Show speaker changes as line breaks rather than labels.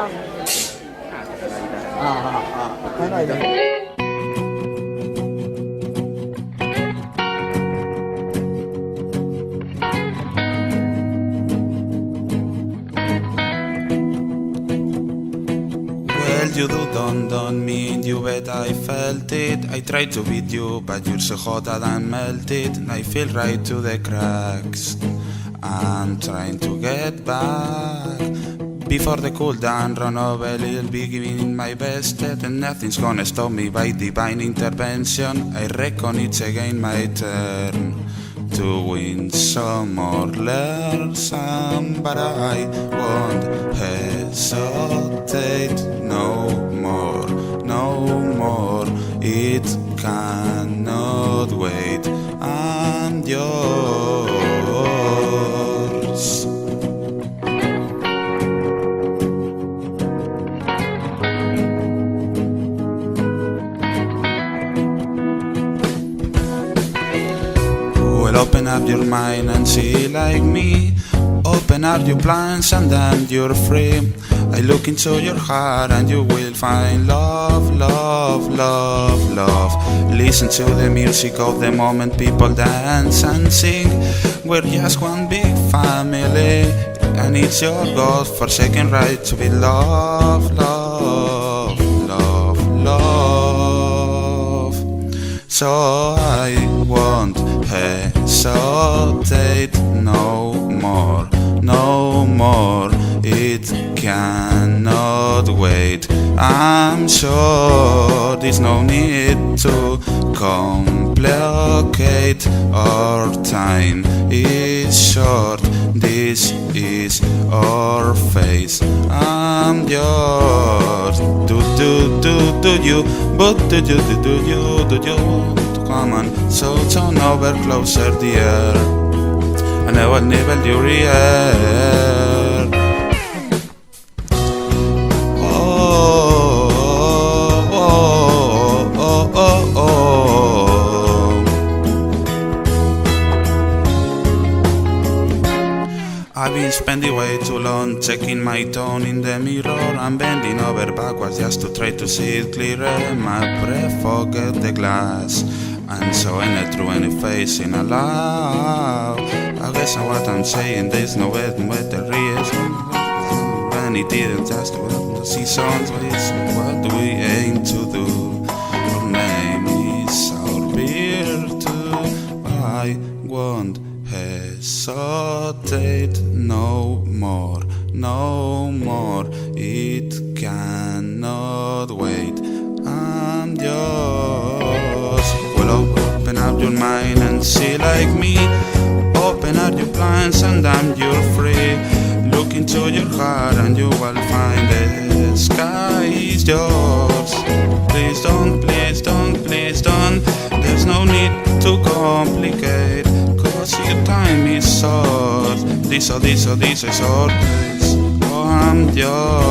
ให้หน่อยดิ
Well, you do don't mean you bet I felt it. I tried to beat you, but you're so hot that I'm melted. I feel right to the cracks. I'm trying to get back. Before the cool down run over, I'll be giving my best at, and nothing's gonna stop me by divine intervention. I reckon it's again my turn to win some or learn some, but I won't hesitate no more, no more. It cannot wait. I'm yours. Well, open up your mind and see like me. Open up your blinds and then you're free. I look into your heart and you will find love, love, love, love. Listen to the music of the moment, people dance and sing. We're just one big family, and it's your God-forsaken right to be loved, love, love, love. So I won't hesitate no more, no more. It cannot wait. I'm sure there's no need to complicate. Our time is short. This is our face. I'm yours. Do you? But do you? Come on, so turn over closer, dear, and I will never your ear. I've been spending way too long checking my tone in the mirror. I'm bending over backwards just to try to see it clearer. My breath forget the glass, and so I not through any facing aloud. I guess what I'm saying, there's no better reason. And it didn't just the seasons. What do we aim to do? Our name is our virtue. I won't hesitate no more, no more. It cannot wait. I'm yours. Well, open up your mind and see like me. Open up your blinds and then you're free. Look into your heart and you will find the sky is yours. Please don't, please don't, please don't. There's no need to complicate, cause your time is short. This is our place. Oh, I'm yours.